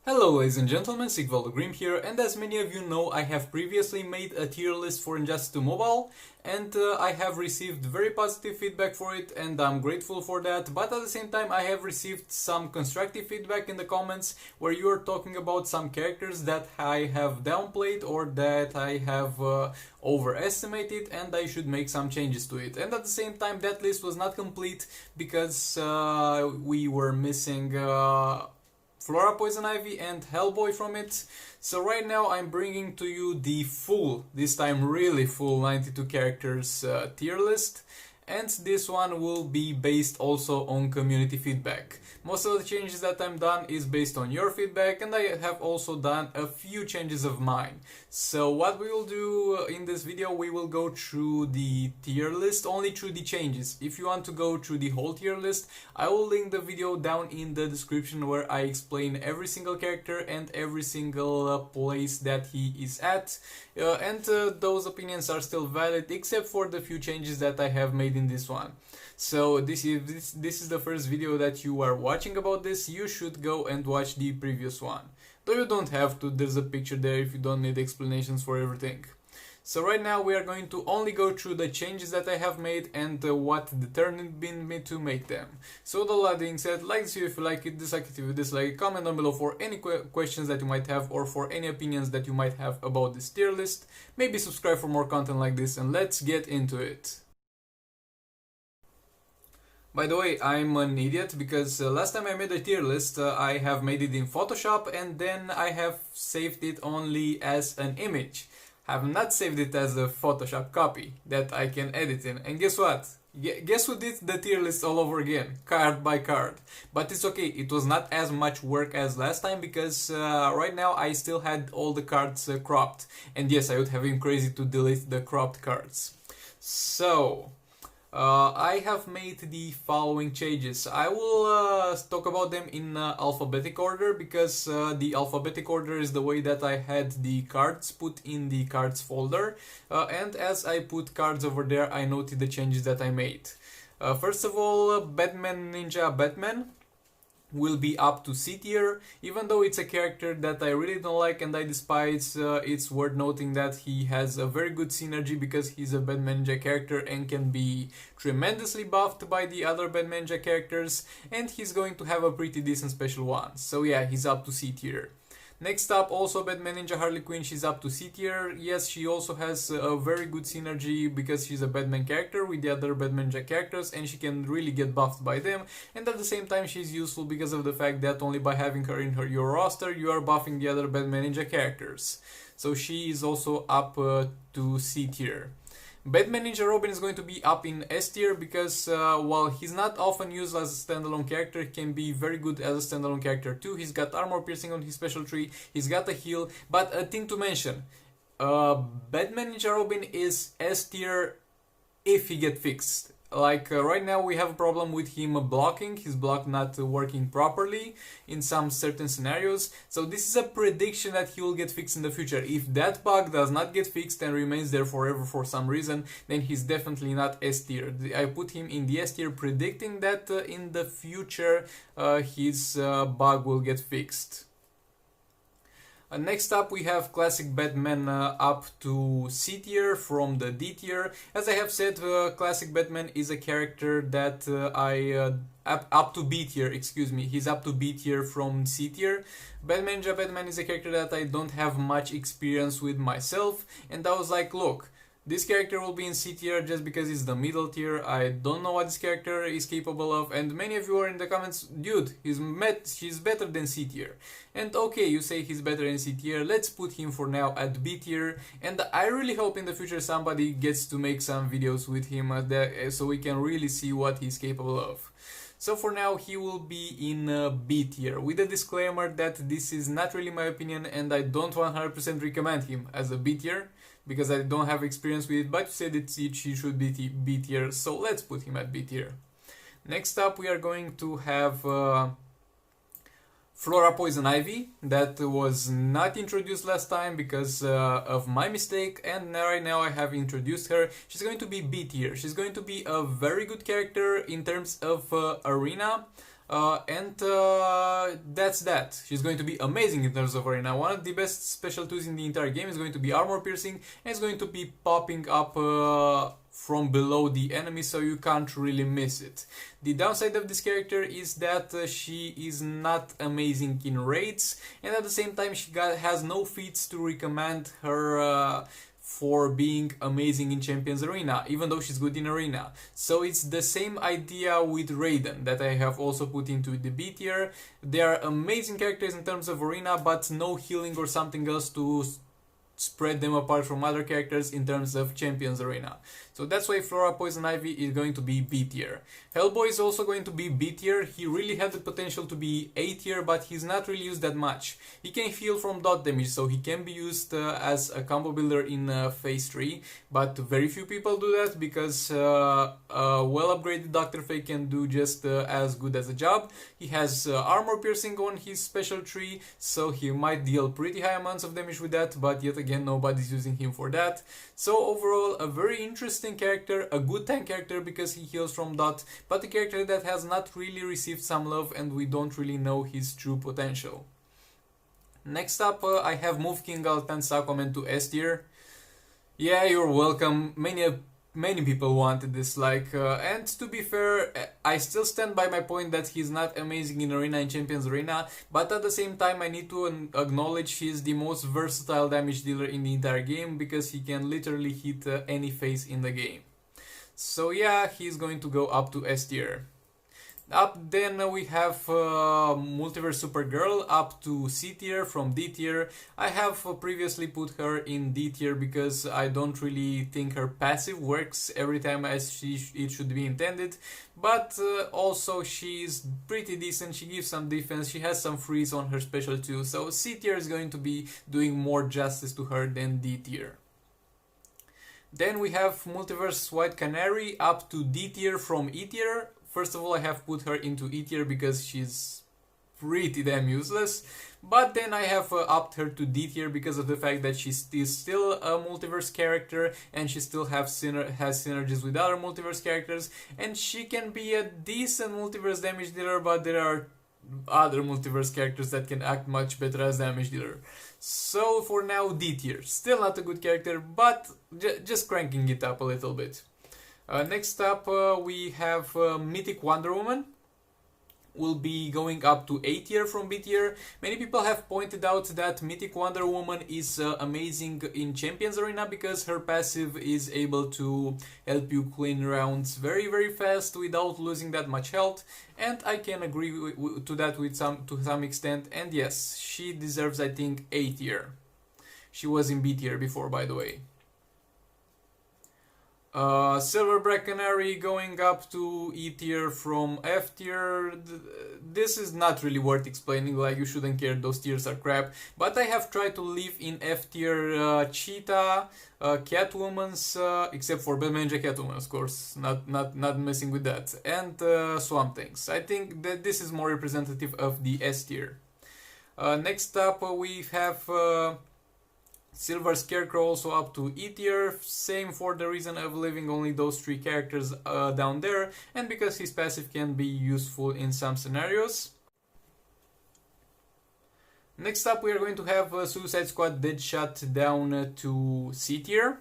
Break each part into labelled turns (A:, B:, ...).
A: Hello ladies and gentlemen, Sigvaldo here, and as many of you know, I have previously made a tier list for Injustice 2 Mobile, and I have received very positive feedback for it, and I'm grateful for that, but at the same time I have received some constructive feedback in the comments where you are talking about some characters that I have downplayed or that I have overestimated, and I should make some changes to it. And at the same time that list was not complete because we were missing Flora Poison Ivy and Hellboy from it. So right now I'm bringing to you the full, this time really full 92 characters tier list, and this one will be based also on community feedback. Most of the changes that I'm done is based on your feedback, and I have also done a few changes of mine. So what we will do in this video, we will go through the tier list, only through the changes. If you want to go through the whole tier list, I will link the video down in the description where I explain every single character and every single place that he is at. Those opinions are still valid except for the few changes that I have made in this one. So this is the first video that you are watching about this. You should go and watch the previous one. Though you don't have to, there's a picture there if you don't need explanations for everything. So right now we are going to only go through the changes that I have made and what determined me to make them. So with all that being said, like this video if you like it, dislike it if you dislike it, comment down below for any questions that you might have or for any opinions that you might have about this tier list. Maybe subscribe for more content like this, and let's get into it. By the way, I'm an idiot because last time I made a tier list, I have made it in Photoshop and then I have saved it only as an image. Have not saved it as a Photoshop copy that I can edit in. And guess what? Guess who did the tier list all over again, card by card. But it's okay, it was not as much work as last time because right now I still had all the cards cropped. And yes, I would have been crazy to delete the cropped cards. So I have made the following changes. I will talk about them in alphabetic order because the alphabetic order is the way that I had the cards put in the cards folder, and as I put cards over there I noted the changes that I made. First of all, Batman Ninja Batman will be up to C tier. Even though it's a character that I really don't like and I despise, it's worth noting that he has a very good synergy because he's a Batman Ninja character and can be tremendously buffed by the other Batman Ninja characters, and he's going to have a pretty decent special one. So yeah, he's up to C tier. Next up, also Batman Ninja Harley Quinn, she's up to C tier. Yes, she also has a very good synergy because she's a Batman character with the other Batman Ninja characters and she can really get buffed by them. And at the same time, she's useful because of the fact that only by having her in your roster, you are buffing the other Batman Ninja characters. So she is also up to C tier. Batman Ninja Robin is going to be up in S tier because while he's not often used as a standalone character, he can be very good as a standalone character too. He's got armor piercing on his special tree, he's got a heal, but a thing to mention, Batman Ninja Robin is S tier if he get fixed. Like right now we have a problem with him blocking, his block not working properly in some certain scenarios. So this is a prediction that he will get fixed in the future. If that bug does not get fixed and remains there forever for some reason, then he's definitely not S tier. I put him in the S tier predicting that in the future his bug will get fixed. Next up we have Classic Batman up to C tier from the D tier. As I have said, Classic Batman is a character that up to B tier, excuse me, he's up to B tier from C tier. Batman Ninja Batman is a character that I don't have much experience with myself, and I was like, look, this character will be in C tier just because it's the middle tier. I don't know what this character is capable of, and many of you are in the comments, dude, he's better than C tier. And okay, you say he's better than C tier, let's put him for now at B tier, and I really hope in the future somebody gets to make some videos with him so we can really see what he's capable of. So for now he will be in B tier, with a disclaimer that this is not really my opinion and I don't 100% recommend him as a B tier, because I don't have experience with it, but you said he should be B tier, so let's put him at B tier. Next up we are going to have Flora Poison Ivy, that was not introduced last time because of my mistake, and right now I have introduced her. She's going to be B tier. She's going to be a very good character in terms of arena. That's that. She's going to be amazing in terms of arena. One of the best special tools in the entire game is going to be armor piercing, and it's going to be popping up from below the enemy, so you can't really miss it. The downside of this character is that she is not amazing in raids, and at the same time she has no feats to recommend her for being amazing in Champions Arena, even though she's good in Arena. So it's the same idea with Raiden that I have also put into the B tier. They are amazing characters in terms of Arena, but no healing or something else to spread them apart from other characters in terms of Champions Arena. So that's why Flora Poison Ivy is going to be B tier. Hellboy is also going to be B tier. He really had the potential to be A tier, but he's not really used that much. He can heal from dot damage, so he can be used as a combo builder in phase 3, but very few people do that because a well upgraded Dr. Fate can do just as good as a job. He has armor piercing on his special tree, so he might deal pretty high amounts of damage with that, but yet again nobody's using him for that. So overall a very interesting character, a good tank character because he heals from dot, but a character that has not really received some love and we don't really know his true potential. Next up I have Move King Altan's Aquaman to S tier. Yeah, you're welcome. Many people wanted this, and to be fair, I still stand by my point that he's not amazing in Arena and Champions Arena, but at the same time I need to acknowledge he's the most versatile damage dealer in the entire game because he can literally hit any phase in the game. So yeah, he's going to go up to S tier. Up then we have Multiverse Supergirl up to C tier from D tier. I have previously put her in D tier because I don't really think her passive works every time as it should be intended, but also she's pretty decent, she gives some defense, she has some freeze on her special too, so C tier is going to be doing more justice to her than D tier. Then we have Multiverse White Canary up to D tier from E tier. First of all, I have put her into E tier because she's pretty damn useless, but then I have upped her to D tier because of the fact that she is still a multiverse character and she still has synergies with other multiverse characters, and she can be a decent multiverse damage dealer, but there are other multiverse characters that can act much better as damage dealer. So for now, D tier. Still not a good character, but just cranking it up a little bit. Next up we have Mythic Wonder Woman. Will be going up to A tier from B tier. Many people have pointed out that Mythic Wonder Woman is amazing in Champions Arena because her passive is able to help you clean rounds very fast without losing that much health, and I can agree to that to some extent, and yes, she deserves, I think, A tier. She was in B tier before, by the way. Silverback Canary going up to E tier from F tier. This is not really worth explaining, you shouldn't care, those tiers are crap. But I have tried to leave in F tier Cheetah, Catwoman's, except for Batman and Catwoman, of course, not messing with that, and Swamp Things. I think that this is more representative of the S tier. Next up we have Silver Scarecrow also up to E tier, same for the reason of leaving only those 3 characters down there, and because his passive can be useful in some scenarios. Next up we are going to have Suicide Squad Deadshot down to C tier,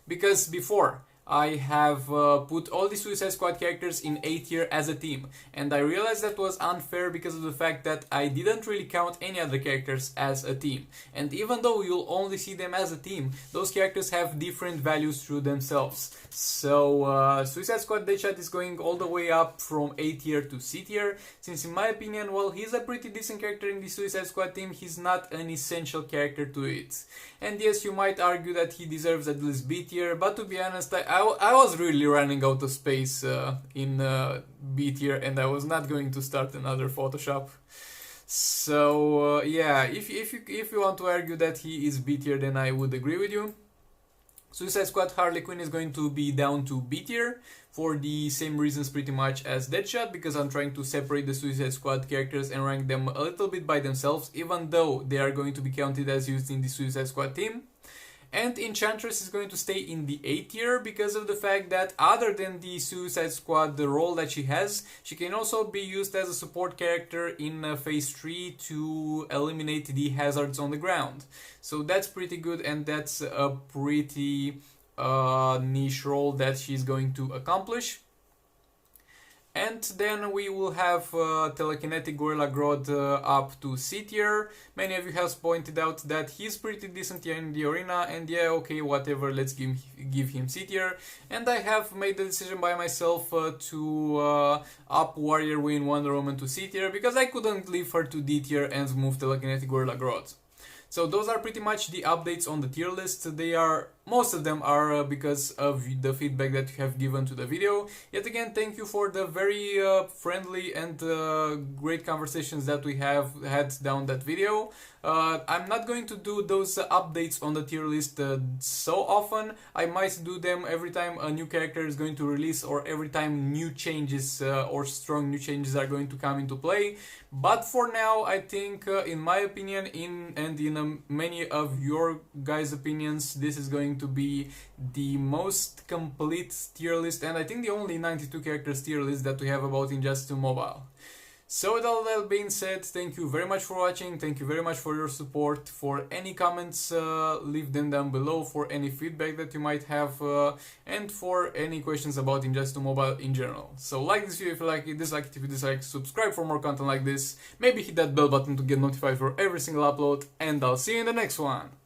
A: because before I have put all the Suicide Squad characters in A tier as a team, and I realized that was unfair because of the fact that I didn't really count any other characters as a team, and even though you'll only see them as a team, those characters have different values through themselves. So Suicide Squad Deadshot is going all the way up from A tier to C tier, since in my opinion, while he's a pretty decent character in the Suicide Squad team, he's not an essential character to it. And yes, you might argue that he deserves at least B tier, but to be honest, I was really running out of space in B tier, and I was not going to start another Photoshop. So yeah, if you want to argue that he is B tier, then I would agree with you. Suicide Squad Harley Quinn is going to be down to B tier for the same reasons pretty much as Deadshot, because I'm trying to separate the Suicide Squad characters and rank them a little bit by themselves, even though they are going to be counted as used in the Suicide Squad team. And Enchantress is going to stay in the A tier because of the fact that other than the Suicide Squad, the role that she has, she can also be used as a support character in Phase 3 to eliminate the hazards on the ground. So that's pretty good, and that's a pretty niche role that she's going to accomplish. And then we will have Telekinetic Gorilla Grodd up to C tier. Many of you have pointed out that he's pretty decent here in the arena, and yeah, okay, whatever, let's give him C tier. And I have made the decision by myself to up Warrior Wing Wonder Woman to C tier, because I couldn't leave her to D tier and move Telekinetic Gorilla Grodd. So those are pretty much the updates on the tier list. They are, most of them are because of the feedback that you have given to the video. Yet again, thank you for the very friendly and great conversations that we have had down that video. I'm not going to do those updates on the tier list so often. I might do them every time a new character is going to release, or every time new changes or strong new changes are going to come into play. But for now, I think, in my opinion, and in many of your guys' opinions, this is going to be the most complete tier list, and I think the only 92 characters tier list that we have about Injustice Mobile. So with all that being said, thank you very much for watching, thank you very much for your support. For any comments, leave them down below, for any feedback that you might have, and for any questions about Injustice Mobile in general. So like this video if you like it, dislike it if you dislike, subscribe for more content like this, maybe hit that bell button to get notified for every single upload, and I'll see you in the next one.